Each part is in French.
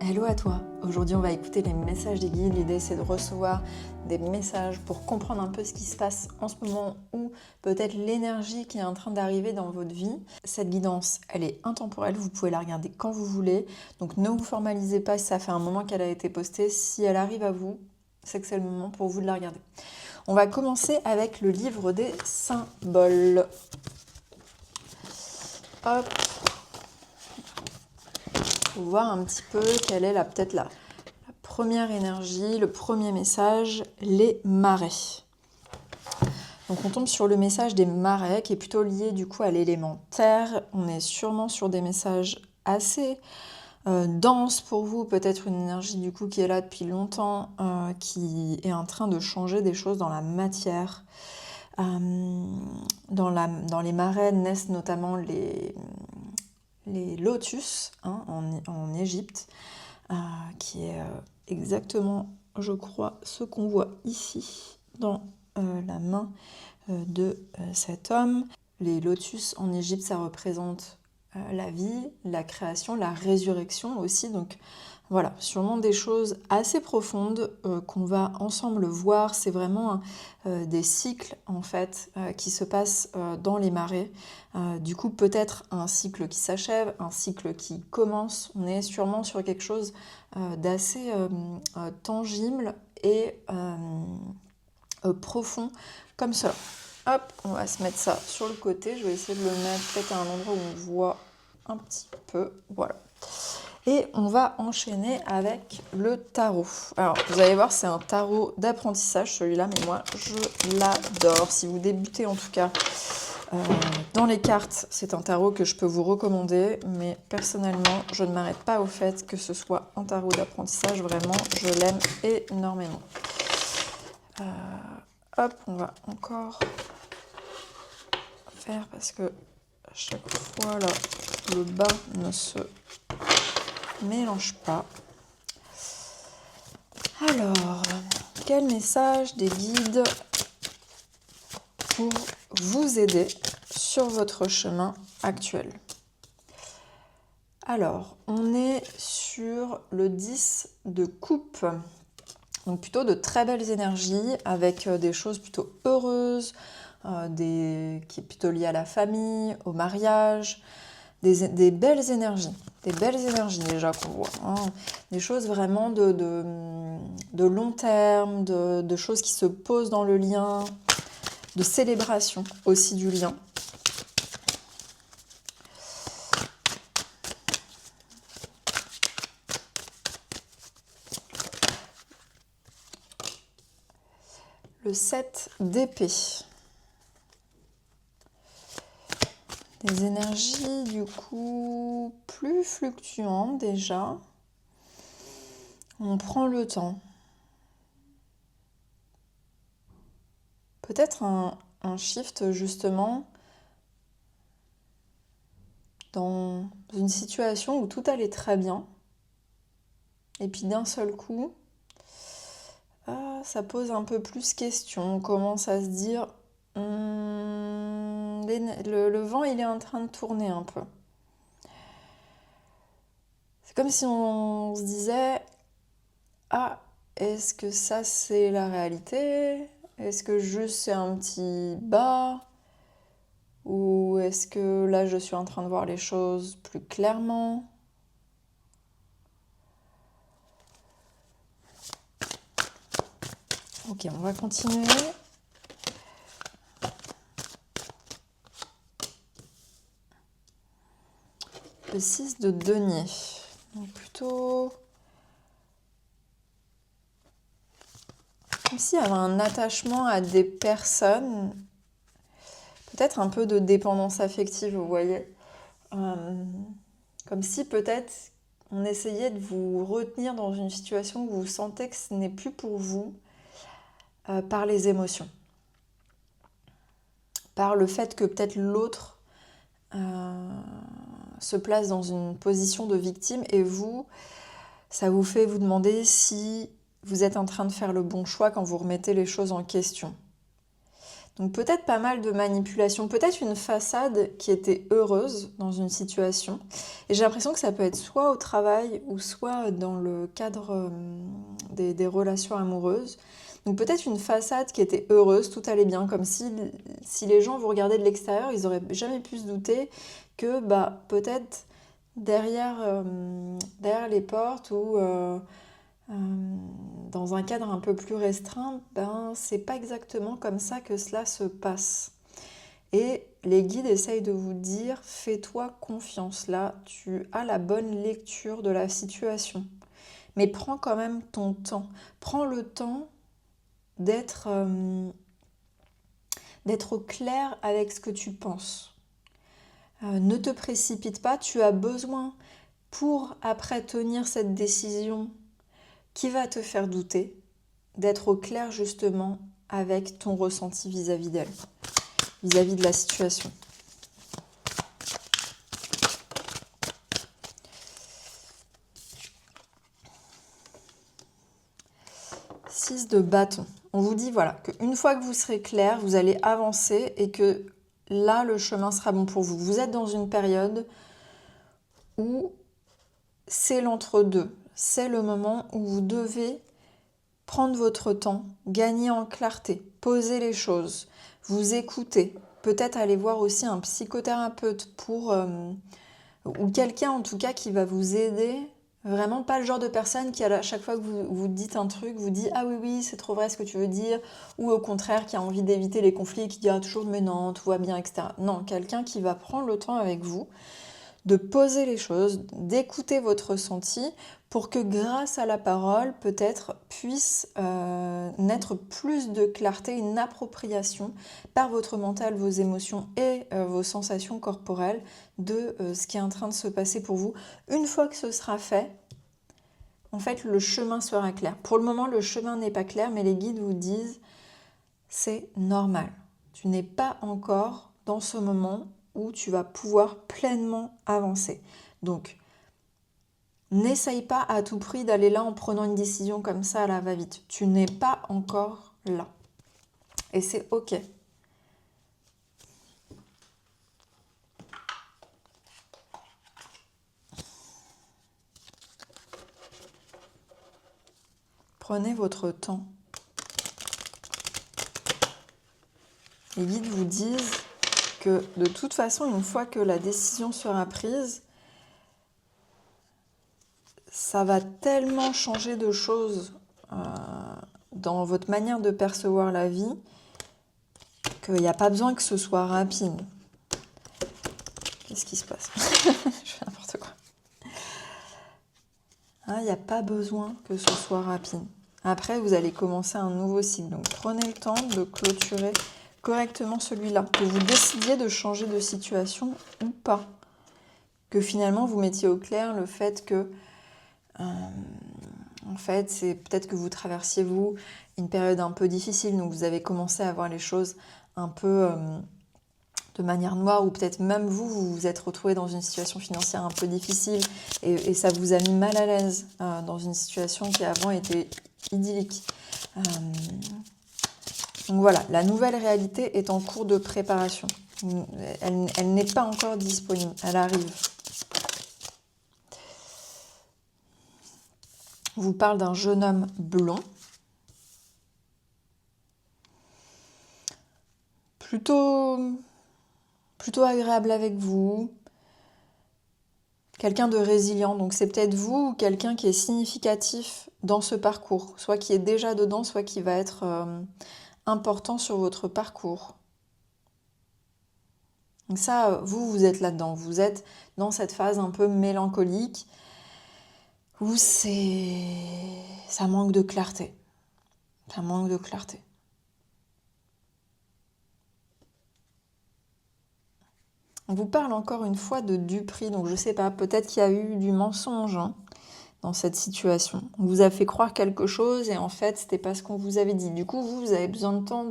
Hello à toi. Aujourd'hui on va écouter les messages des guides. L'idée c'est de recevoir des messages pour comprendre un peu ce qui se passe en ce moment ou peut-être l'énergie qui est en train d'arriver dans votre vie. Cette guidance elle est intemporelle, vous pouvez la regarder quand vous voulez. Donc ne vous formalisez pas si ça fait un moment qu'elle a été postée. Si elle arrive à vous, c'est que c'est le moment pour vous de la regarder. On va commencer avec le livre des symboles. Hop. Pour voir un petit peu quelle est peut-être la première énergie, le premier message, les marais. Donc on tombe sur le message des marais qui est plutôt lié du coup à l'élément terre. On est sûrement sur des messages assez denses pour vous, peut-être une énergie du coup qui est là depuis longtemps, qui est en train de changer des choses dans la matière. Dans les marais naissent notamment les lotus en Égypte, qui est exactement, je crois, ce qu'on voit ici dans la main de cet homme. Les lotus en Égypte, ça représente la vie, la création, la résurrection aussi. Donc voilà, sûrement des choses assez profondes qu'on va ensemble voir. C'est vraiment des cycles en fait qui se passent dans les marais. Du coup, peut-être un cycle qui s'achève, un cycle qui commence. On est sûrement sur quelque chose d'assez tangible et profond comme cela. Hop, on va se mettre ça sur le côté. Je vais essayer de le mettre peut-être à un endroit où on voit un petit peu. Voilà. Et on va enchaîner avec le tarot. Alors, vous allez voir, c'est un tarot d'apprentissage, celui-là, mais moi, je l'adore. Si vous débutez, en tout cas, dans les cartes, c'est un tarot que je peux vous recommander, mais personnellement, je ne m'arrête pas au fait que ce soit un tarot d'apprentissage. Vraiment, je l'aime énormément. Hop, on va encore faire parce que à chaque fois, là, le bas ne se mélange pas. Alors, quel message des guides pour vous aider sur votre chemin actuel? Alors, on est sur le 10 de coupe, donc plutôt de très belles énergies avec des choses plutôt heureuses, qui est plutôt lié à la famille, au mariage, des belles énergies déjà qu'on voit, hein. Des choses vraiment de long terme, de choses qui se posent dans le lien, de célébration aussi du lien. Le 7 d'épée. Des énergies du coup plus fluctuantes déjà. On prend le temps. Peut-être un shift justement dans une situation où tout allait très bien. Et puis d'un seul coup, ça pose un peu plus question. On commence à se dire, le vent il est en train de tourner un peu. C'est comme si on se disait, est-ce que ça c'est la réalité? Est-ce que juste c'est un petit bas? Ou est-ce que là je suis en train de voir les choses plus clairement? Ok, on va continuer. Le 6 de denier. Donc plutôt comme s'il y avait un attachement à des personnes, peut-être un peu de dépendance affective, vous voyez. Comme si peut-être on essayait de vous retenir dans une situation où vous sentez que ce n'est plus pour vous, par les émotions. Par le fait que peut-être l'autre se place dans une position de victime et vous, ça vous fait vous demander si vous êtes en train de faire le bon choix quand vous remettez les choses en question. Donc peut-être pas mal de manipulation, peut-être une façade qui était heureuse dans une situation. Et j'ai l'impression que ça peut être soit au travail ou soit dans le cadre des relations amoureuses. Donc peut-être une façade qui était heureuse, tout allait bien, comme si les gens vous regardaient de l'extérieur, ils auraient jamais pu se douter que bah, peut-être derrière les portes ou dans un cadre un peu plus restreint, ben c'est pas exactement comme ça que cela se passe. Et les guides essayent de vous dire, fais-toi confiance, là tu as la bonne lecture de la situation. Mais prends quand même ton temps. Prends le temps d'être au clair avec ce que tu penses. Ne te précipite pas, tu as besoin pour après tenir cette décision qui va te faire douter, d'être au clair justement avec ton ressenti vis-à-vis d'elle, vis-à-vis de la situation. Six de bâton. On vous dit voilà qu'une fois que vous serez clair, vous allez avancer et que là, le chemin sera bon pour vous. Vous êtes dans une période où c'est l'entre-deux. C'est le moment où vous devez prendre votre temps, gagner en clarté, poser les choses, vous écouter, peut-être aller voir aussi un psychothérapeute ou quelqu'un en tout cas qui va vous aider. Vraiment pas le genre de personne qui à chaque fois que vous dites un truc vous dit ah oui c'est trop vrai ce que tu veux dire, ou au contraire qui a envie d'éviter les conflits et qui dira toujours mais non tout va bien, etc. Non, quelqu'un qui va prendre le temps avec vous de poser les choses, d'écouter votre ressenti pour que grâce à la parole, peut-être, puisse naître plus de clarté, une appropriation par votre mental, vos émotions et vos sensations corporelles de ce qui est en train de se passer pour vous. Une fois que ce sera fait, en fait, le chemin sera clair. Pour le moment, le chemin n'est pas clair, mais les guides vous disent c'est normal. Tu n'es pas encore dans ce moment où tu vas pouvoir pleinement avancer. Donc, n'essaye pas à tout prix d'aller là en prenant une décision comme ça à la va-vite. Tu n'es pas encore là. Et c'est OK. Prenez votre temps. Les guides vous disent que de toute façon, une fois que la décision sera prise, ça va tellement changer de choses dans votre manière de percevoir la vie qu'il n'y a pas besoin que ce soit rapide. Qu'est-ce qui se passe? Je fais n'importe quoi. Il n'y a pas besoin que ce soit rapide. Après, vous allez commencer un nouveau cycle. Donc, prenez le temps de clôturer correctement celui-là. Que vous décidiez de changer de situation ou pas. Que finalement, vous mettiez au clair le fait que, en fait, c'est peut-être que vous traversiez, vous, une période un peu difficile. Donc, vous avez commencé à voir les choses un peu de manière noire, ou peut-être même vous vous êtes retrouvé dans une situation financière un peu difficile et ça vous a mis mal à l'aise dans une situation qui avant était idyllique. Donc voilà, la nouvelle réalité est en cours de préparation. Elle n'est pas encore disponible, elle arrive. On vous parle d'un jeune homme blond, plutôt agréable avec vous, quelqu'un de résilient. Donc c'est peut-être vous ou quelqu'un qui est significatif dans ce parcours, soit qui est déjà dedans, soit qui va être important sur votre parcours. Donc ça, vous êtes là-dedans, vous êtes dans cette phase un peu mélancolique où ça manque de clarté. Ça manque de clarté. On vous parle encore une fois de duperie, donc je sais pas, peut-être qu'il y a eu du mensonge dans cette situation. On vous a fait croire quelque chose et en fait, c'était pas ce qu'on vous avait dit. Du coup, vous avez besoin de temps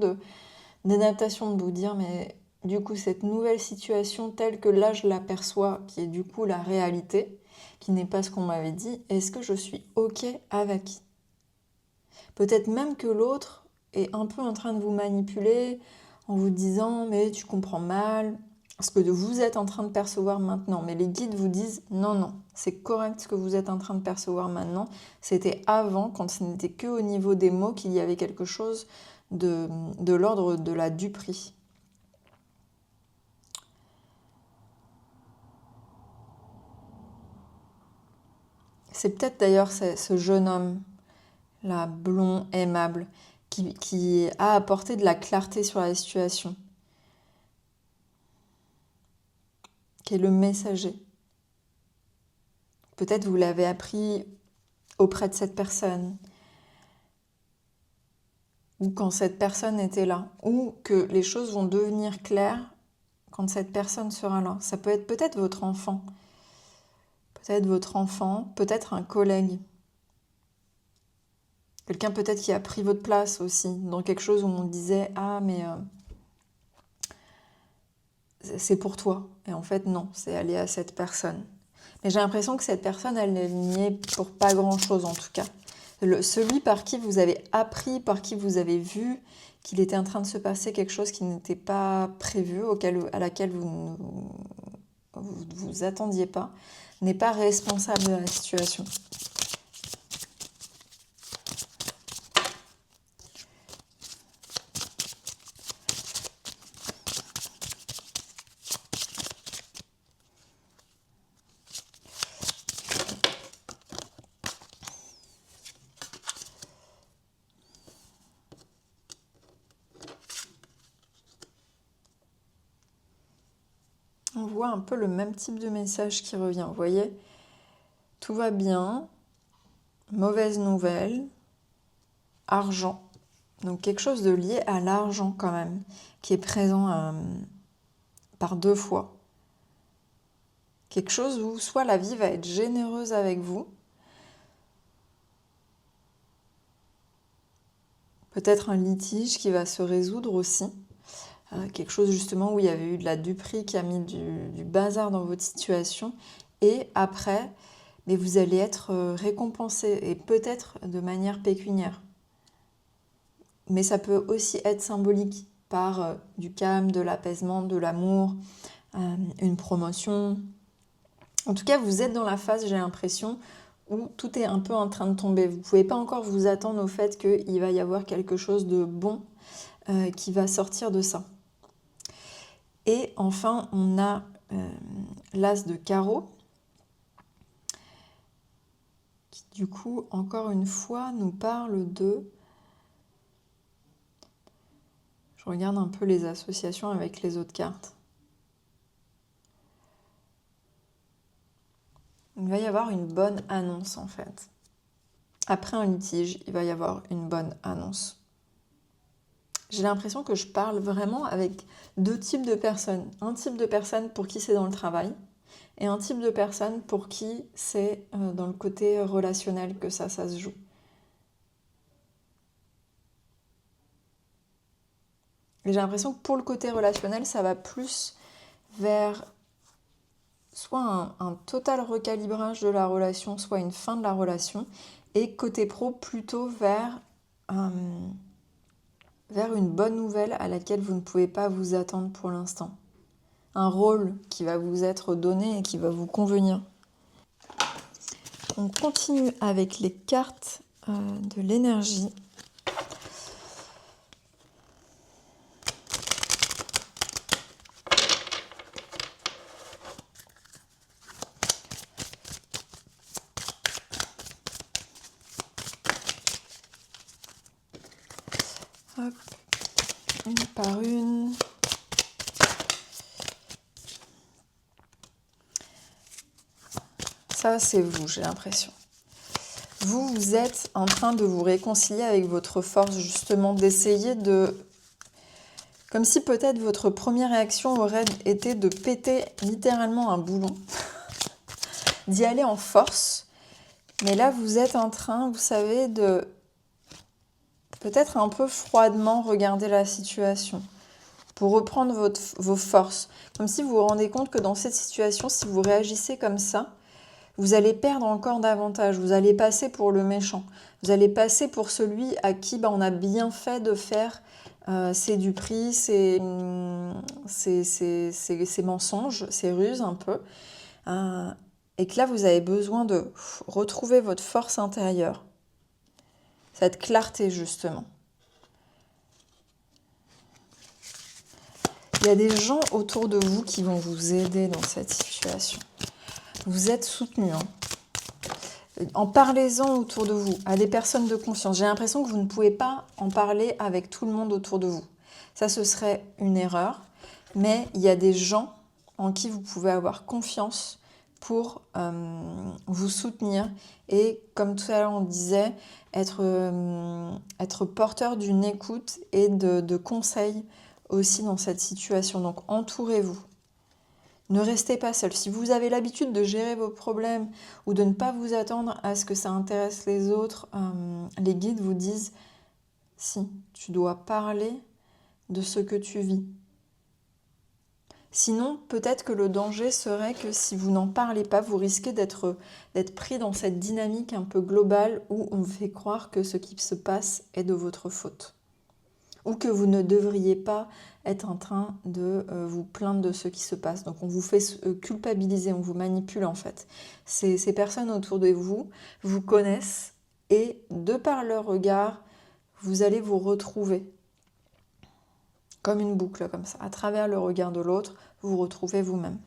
d'adaptation, de vous dire, mais du coup, cette nouvelle situation telle que là, je l'aperçois, qui est du coup la réalité, qui n'est pas ce qu'on m'avait dit, est-ce que je suis OK avec? Peut-être même que l'autre est un peu en train de vous manipuler en vous disant « mais tu comprends mal », ce que vous êtes en train de percevoir maintenant. Mais les guides vous disent « non, non, c'est correct ce que vous êtes en train de percevoir maintenant. C'était avant, quand ce n'était qu'au niveau des mots, qu'il y avait quelque chose de l'ordre de la duperie. » C'est peut-être d'ailleurs ce jeune homme, là, blond, aimable, qui a apporté de la clarté sur la situation, qui est le messager. Peut-être vous l'avez appris auprès de cette personne, ou quand cette personne était là, ou que les choses vont devenir claires quand cette personne sera là. Ça peut être peut-être votre enfant, peut-être un collègue, quelqu'un peut-être qui a pris votre place aussi, dans quelque chose où on disait « ah mais c'est pour toi ». Et en fait non, c'est allé à cette personne. Mais j'ai l'impression que cette personne, elle n'y est pour pas grand-chose en tout cas. Celui par qui vous avez appris, par qui vous avez vu qu'il était en train de se passer quelque chose qui n'était pas prévu, à laquelle vous ne vous attendiez pas, n'est pas responsable de la situation. On voit un peu le même type de message qui revient. Vous voyez, tout va bien, mauvaise nouvelle, argent. Donc quelque chose de lié à l'argent quand même, qui est présent par 2 fois. Quelque chose où soit la vie va être généreuse avec vous, peut-être un litige qui va se résoudre aussi. Quelque chose justement où il y avait eu de la duperie qui a mis du bazar dans votre situation. Et après, mais vous allez être récompensé, et peut-être de manière pécuniaire. Mais ça peut aussi être symbolique par du calme, de l'apaisement, de l'amour, une promotion. En tout cas, vous êtes dans la phase, j'ai l'impression, où tout est un peu en train de tomber. Vous ne pouvez pas encore vous attendre au fait qu'il va y avoir quelque chose de bon qui va sortir de ça. Et enfin, on a l'as de carreau, qui du coup, encore une fois, nous parle de... Je regarde un peu les associations avec les autres cartes. Il va y avoir une bonne annonce en fait. Après un litige, il va y avoir une bonne annonce. J'ai l'impression que je parle vraiment avec 2 types de personnes. Un type de personne pour qui c'est dans le travail et un type de personne pour qui c'est dans le côté relationnel que ça se joue. Et j'ai l'impression que pour le côté relationnel, ça va plus vers soit un total recalibrage de la relation, soit une fin de la relation, et côté pro, plutôt vers une bonne nouvelle à laquelle vous ne pouvez pas vous attendre pour l'instant. Un rôle qui va vous être donné et qui va vous convenir. On continue avec les cartes de l'énergie. Hop, une par une. Ça, c'est vous, j'ai l'impression. Vous êtes en train de vous réconcilier avec votre force, justement, d'essayer de... Comme si peut-être votre première réaction aurait été de péter littéralement un boulon, d'y aller en force. Mais là, vous êtes en train, vous savez, de peut-être un peu froidement regarder la situation pour reprendre vos forces. Comme si vous vous rendez compte que dans cette situation, si vous réagissez comme ça, vous allez perdre encore davantage. Vous allez passer pour le méchant. Vous allez passer pour celui à qui on a bien fait de faire c'est du prix, c'est mensonges, c'est ruse un peu. Et que là, vous avez besoin de retrouver votre force intérieure, cette clarté justement. Il y a des gens autour de vous qui vont vous aider dans cette situation. Vous êtes soutenu. En parlez-en autour de vous, à des personnes de confiance. J'ai l'impression que vous ne pouvez pas en parler avec tout le monde autour de vous. Ça, ce serait une erreur. Mais il y a des gens en qui vous pouvez avoir confiance pour vous soutenir. Et comme tout à l'heure on disait, être porteur d'une écoute et de conseils aussi dans cette situation. Donc entourez-vous. Ne restez pas seul. Si vous avez l'habitude de gérer vos problèmes ou de ne pas vous attendre à ce que ça intéresse les autres, les guides vous disent si, tu dois parler de ce que tu vis. Sinon, peut-être que le danger serait que si vous n'en parlez pas, vous risquez d'être pris dans cette dynamique un peu globale où on vous fait croire que ce qui se passe est de votre faute. Ou que vous ne devriez pas être en train de vous plaindre de ce qui se passe. Donc on vous fait culpabiliser, on vous manipule en fait. Ces personnes autour de vous vous connaissent et de par leur regard, vous allez vous retrouver. Comme une boucle comme ça. À travers le regard de l'autre, vous vous retrouvez vous-même.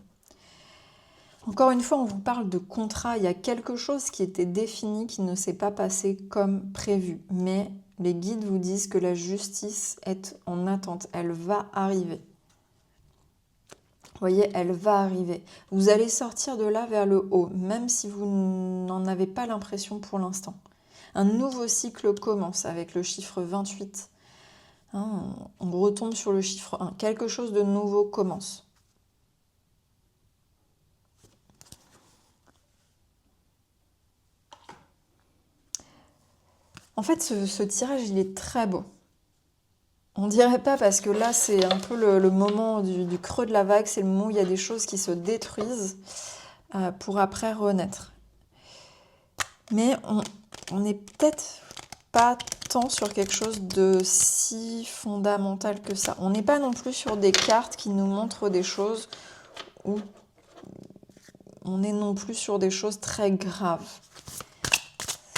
Encore une fois, on vous parle de contrat. Il y a quelque chose qui était défini, qui ne s'est pas passé comme prévu. Mais les guides vous disent que la justice est en attente. Elle va arriver. Vous voyez, elle va arriver. Vous allez sortir de là vers le haut, même si vous n'en avez pas l'impression pour l'instant. Un nouveau cycle commence avec le chiffre 28. On retombe sur le chiffre 1. Quelque chose de nouveau commence. En fait, ce tirage, il est très beau. On dirait pas parce que là, c'est un peu le moment du creux de la vague. C'est le moment où il y a des choses qui se détruisent pour après renaître. Mais on n'est peut-être pas tant sur quelque chose de si fondamental que ça. On n'est pas non plus sur des cartes qui nous montrent des choses où on est non plus sur des choses très graves.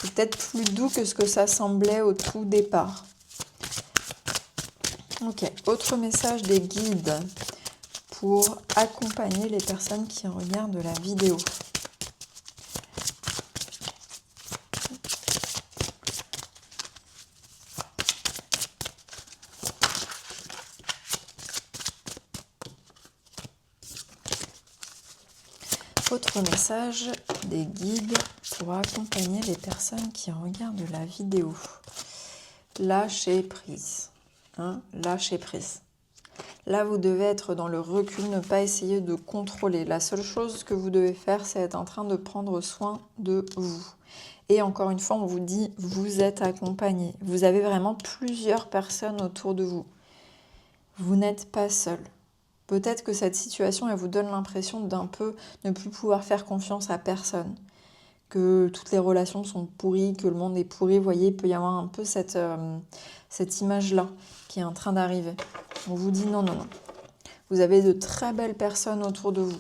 C'est peut-être plus doux que ce que ça semblait au tout départ. Ok, autre message des guides pour accompagner les personnes qui regardent la vidéo. Autre message des guides pour accompagner les personnes qui regardent la vidéo. Lâchez prise. Lâchez prise. Là, vous devez être dans le recul, ne pas essayer de contrôler. La seule chose que vous devez faire, c'est être en train de prendre soin de vous. Et encore une fois, on vous dit, vous êtes accompagné. Vous avez vraiment plusieurs personnes autour de vous. Vous n'êtes pas seul. Peut-être que cette situation, elle vous donne l'impression d'un peu ne plus pouvoir faire confiance à personne. Que toutes les relations sont pourries, que le monde est pourri. Vous voyez, il peut y avoir un peu cette image-là qui est en train d'arriver. On vous dit non. Vous avez de très belles personnes autour de vous.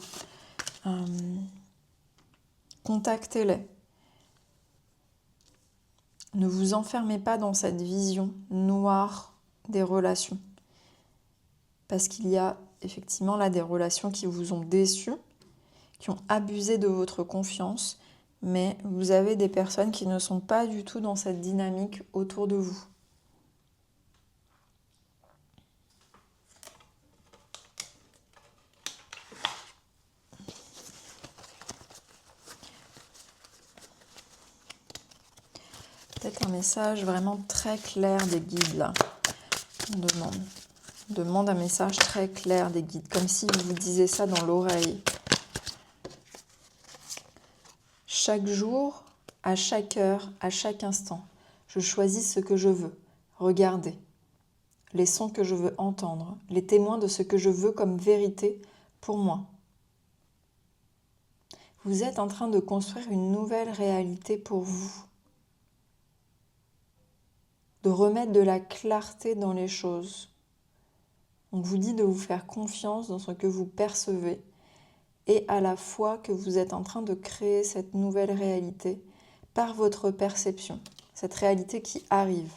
Contactez-les. Ne vous enfermez pas dans cette vision noire des relations. Parce qu'il y a effectivement là des relations qui vous ont déçu, qui ont abusé de votre confiance, mais vous avez des personnes qui ne sont pas du tout dans cette dynamique autour de vous. Peut-être un message vraiment très clair des guides là. On demande un message très clair des guides, comme si vous disiez ça dans l'oreille. Chaque jour, à chaque heure, à chaque instant, je choisis ce que je veux. Regardez. Les sons que je veux entendre, les témoins de ce que je veux comme vérité pour moi. Vous êtes en train de construire une nouvelle réalité pour vous. de remettre de la clarté dans les choses. On vous dit de vous faire confiance dans ce que vous percevez et à la fois que vous êtes en train de créer cette nouvelle réalité par votre perception, cette réalité qui arrive.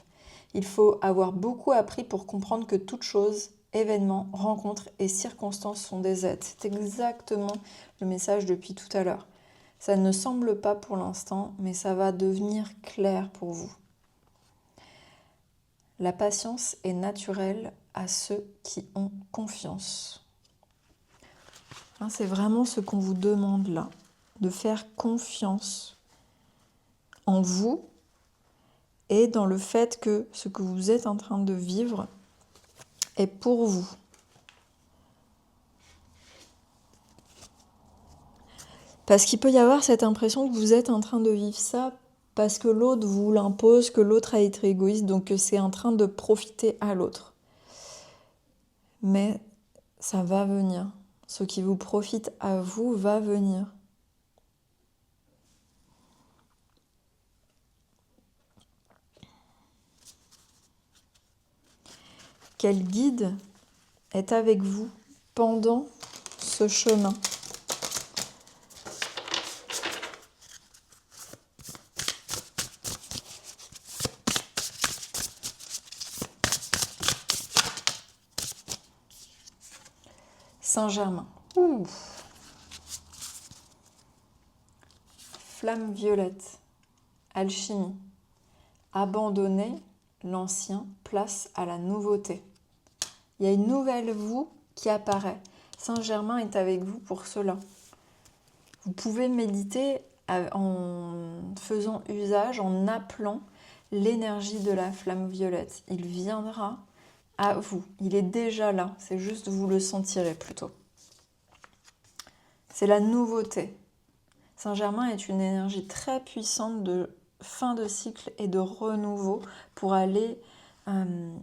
Il faut avoir beaucoup appris pour comprendre que toute chose, événements, rencontres et circonstances sont des aides. C'est exactement le message depuis tout à l'heure. Ça ne semble pas pour l'instant, mais ça va devenir clair pour vous. La patience est naturelle à ceux qui ont confiance. C'est vraiment ce qu'on vous demande là, de faire confiance en vous et dans le fait que ce que vous êtes en train de vivre est pour vous. Parce qu'il peut y avoir cette impression que vous êtes en train de vivre ça parce que l'autre vous l'impose, que l'autre a été égoïste, donc que c'est en train de profiter à l'autre. Mais ça va venir. Ce qui vous profite à vous va venir. Quel guide est avec vous pendant ce chemin ? Saint-Germain. Ouh. Flamme violette. Alchimie. Abandonner l'ancien, place à la nouveauté. Il y a une nouvelle vous qui apparaît. Saint-Germain est avec vous pour cela. Vous pouvez méditer en faisant usage, en appelant l'énergie de la flamme violette. Il viendra à vous. Il est déjà là. C'est juste vous le sentirez plutôt. C'est la nouveauté. Saint-Germain est une énergie très puissante de fin de cycle et de renouveau pour aller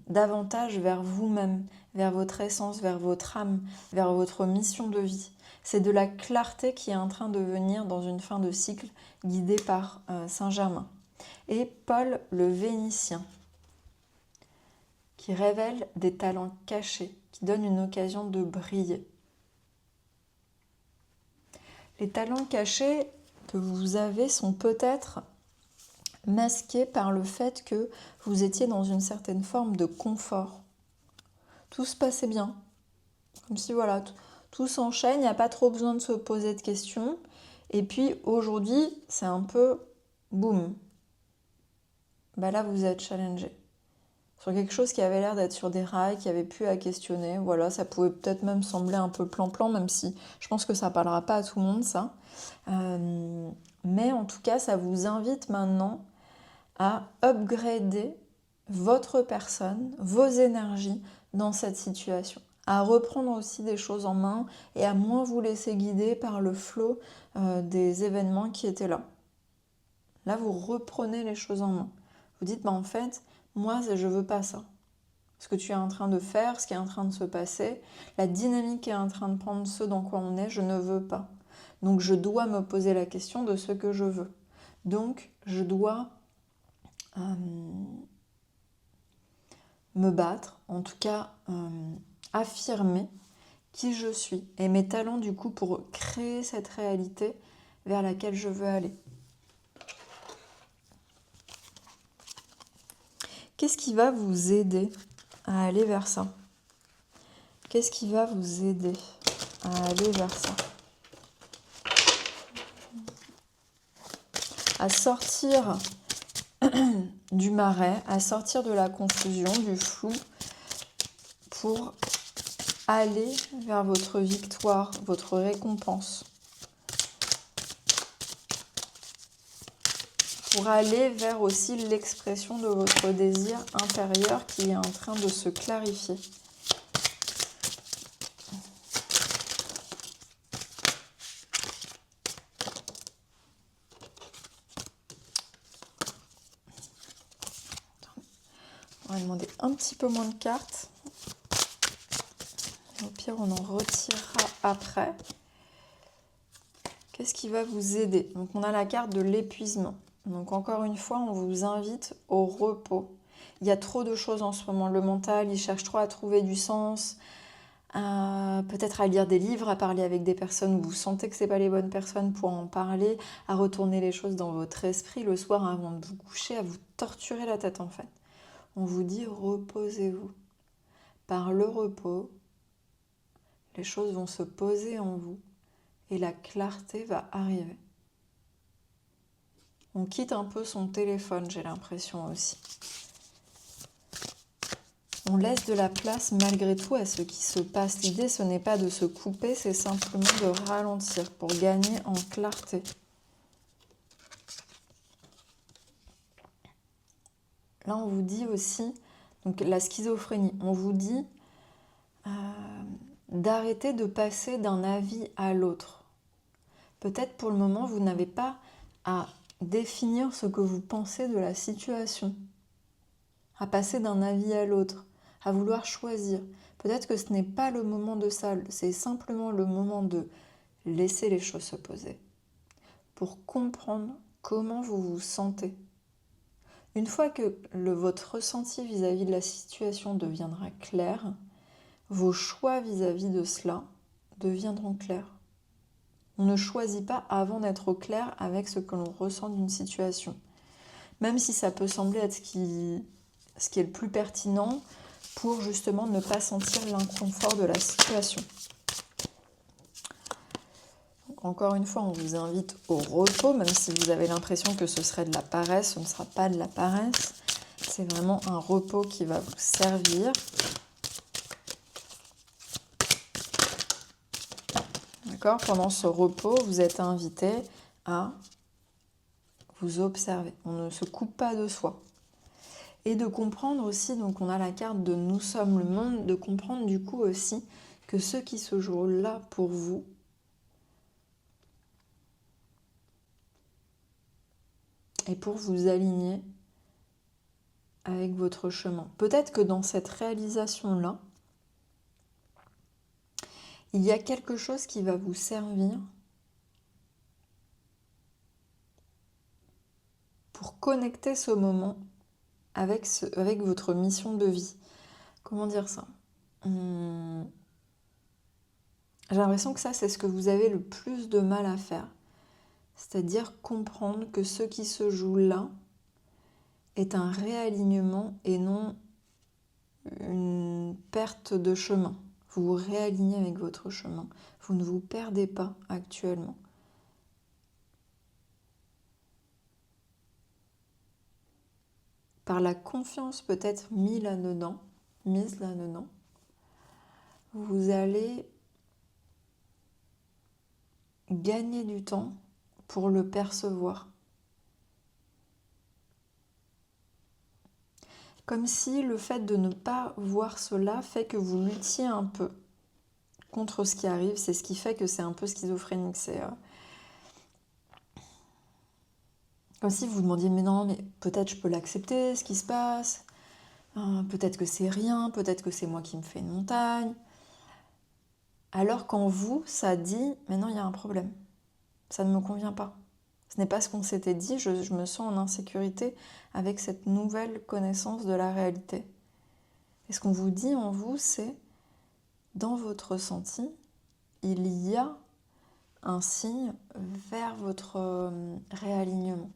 davantage vers vous-même, vers votre essence, vers votre âme, vers votre mission de vie. C'est de la clarté qui est en train de venir dans une fin de cycle guidée par Saint-Germain. Et Paul le Vénitien, qui révèle des talents cachés, qui donne une occasion de briller. Les talents cachés que vous avez sont peut-être masqués par le fait que vous étiez dans une certaine forme de confort. Tout se passait bien. Comme si voilà, tout s'enchaîne, il n'y a pas trop besoin de se poser de questions. Et puis aujourd'hui, c'est un peu boum. Là, vous êtes challengé sur quelque chose qui avait l'air d'être sur des rails, qui avait plus à questionner. Voilà, ça pouvait peut-être même sembler un peu plan-plan, même si je pense que ça ne parlera pas à tout le monde, ça. Mais en tout cas, ça vous invite maintenant à upgrader votre personne, vos énergies dans cette situation. À reprendre aussi des choses en main et à moins vous laisser guider par le flot des événements qui étaient là. Là, vous reprenez les choses en main. Vous dites, en fait, moi, je veux pas ça. Ce que tu es en train de faire, ce qui est en train de se passer, la dynamique qui est en train de prendre ce dans quoi on est, je ne veux pas. Donc, je dois me poser la question de ce que je veux. Donc, je dois me battre, en tout cas affirmer qui je suis et mes talents du coup pour créer cette réalité vers laquelle je veux aller. Qu'est-ce qui va vous aider à aller vers ça ? Qu'est-ce qui va vous aider à aller vers ça ? À sortir du marais, à sortir de la confusion, du flou, pour aller vers votre victoire, votre récompense. Pour aller vers aussi l'expression de votre désir intérieur qui est en train de se clarifier. On va demander un petit peu moins de cartes. Au pire, on en retirera après. Qu'est-ce qui va vous aider ? Donc, on a la carte de l'épuisement. Donc, encore une fois, on vous invite au repos. il y a trop de choses en ce moment. Le mental, il cherche trop à trouver du sens, peut-être à lire des livres, à parler avec des personnes où vous sentez que c'est pas les bonnes personnes pour en parler, à retourner les choses dans votre esprit le soir avant de vous coucher, à vous torturer la tête en fait. On vous dit reposez-vous. Par le repos, les choses vont se poser en vous et la clarté va arriver. On quitte un peu son téléphone, j'ai l'impression aussi. On laisse de la place malgré tout à ce qui se passe. L'idée, ce n'est pas de se couper, c'est simplement de ralentir pour gagner en clarté. Là, on vous dit aussi, donc la schizophrénie, on vous dit d'arrêter de passer d'un avis à l'autre. Peut-être pour le moment, vous n'avez pas à définir ce que vous pensez de la situation, à passer d'un avis à l'autre, à vouloir choisir. Peut-être que ce n'est pas le moment de ça, c'est simplement le moment de laisser les choses se poser pour comprendre comment vous vous sentez. Une fois que votre ressenti vis-à-vis de la situation deviendra clair, vos choix vis-à-vis de cela deviendront clairs. On ne choisit pas avant d'être au clair avec ce que l'on ressent d'une situation. Même si ça peut sembler être ce qui est le plus pertinent pour justement ne pas sentir l'inconfort de la situation. Donc, encore une fois, on vous invite au repos, même si vous avez l'impression que ce serait de la paresse, ce ne sera pas de la paresse. C'est vraiment un repos qui va vous servir. D'accord ? Pendant ce repos, vous êtes invité à vous observer. On ne se coupe pas de soi. Et de comprendre aussi, donc on a la carte de nous sommes le monde, de comprendre du coup aussi que ce qui se joue là pour vous est pour vous aligner avec votre chemin. Peut-être que dans cette réalisation-là, il y a quelque chose qui va vous servir pour connecter ce moment avec votre mission de vie. Comment dire ça ? J'ai l'impression que ça, c'est ce que vous avez le plus de mal à faire. C'est-à-dire comprendre que ce qui se joue là est un réalignement et non une perte de chemin. Vous vous réalignez avec votre chemin. Vous ne vous perdez pas actuellement. Par la confiance peut-être mise là-dedans, vous allez gagner du temps pour le percevoir. Comme si le fait de ne pas voir cela fait que vous luttiez un peu contre ce qui arrive. C'est ce qui fait que c'est un peu schizophrénique. C'est comme si vous vous demandiez, mais non, mais peut-être je peux l'accepter, ce qui se passe. Peut-être que c'est rien, peut-être que c'est moi qui me fais une montagne. Alors qu'en vous, ça dit, mais non, il y a un problème. Ça ne me convient pas. Ce n'est pas ce qu'on s'était dit, je me sens en insécurité avec cette nouvelle connaissance de la réalité. Et ce qu'on vous dit en vous, c'est, dans votre ressenti, il y a un signe vers votre réalignement.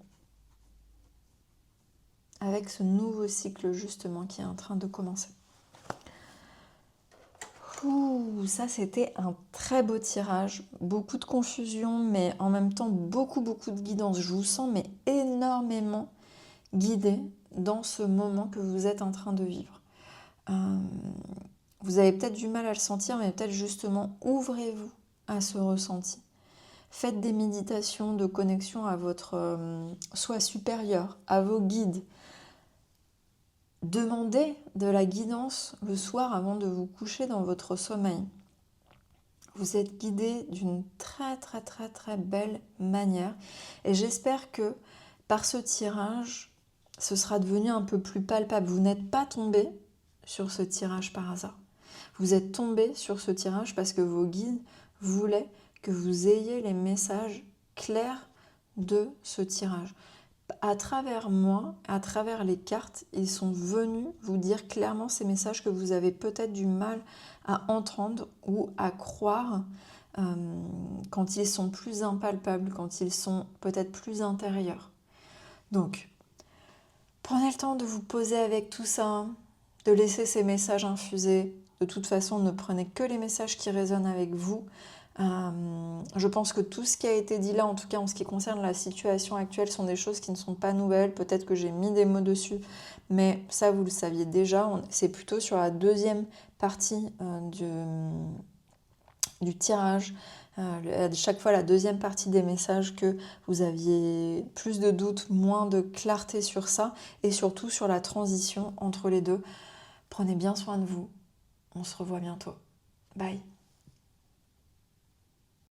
Avec ce nouveau cycle justement qui est en train de commencer. Ça c'était un très beau tirage, beaucoup de confusion mais en même temps beaucoup de guidance. Je vous sens mais énormément guidé dans ce moment que vous êtes en train de vivre. Vous avez peut-être du mal à le sentir, mais peut-être justement ouvrez-vous à ce ressenti. Faites des méditations de connexion à votre soi supérieur, à vos guides. Demandez de la guidance le soir avant de vous coucher dans votre sommeil. Vous êtes guidé d'une très belle manière et j'espère que par ce tirage, ce sera devenu un peu plus palpable. Vous n'êtes pas tombé sur ce tirage par hasard. Vous êtes tombé sur ce tirage parce que vos guides voulaient que vous ayez les messages clairs de ce tirage. à travers moi, à travers les cartes, ils sont venus vous dire clairement ces messages que vous avez peut-être du mal à entendre ou à croire quand ils sont plus impalpables, quand ils sont peut-être plus intérieurs. Donc, prenez le temps de vous poser avec tout ça, de laisser ces messages infuser. De toute façon, ne prenez que les messages qui résonnent avec vous. Je pense que tout ce qui a été dit là, en tout cas en ce qui concerne la situation actuelle, sont des choses qui ne sont pas nouvelles. Peut-être que j'ai mis des mots dessus, mais ça, vous le saviez déjà. C'est plutôt sur la deuxième partie du tirage, à chaque fois la deuxième partie des messages, que vous aviez plus de doutes, moins de clarté sur ça, et surtout sur la transition entre les deux. Prenez bien soin de vous. On se revoit bientôt. Bye.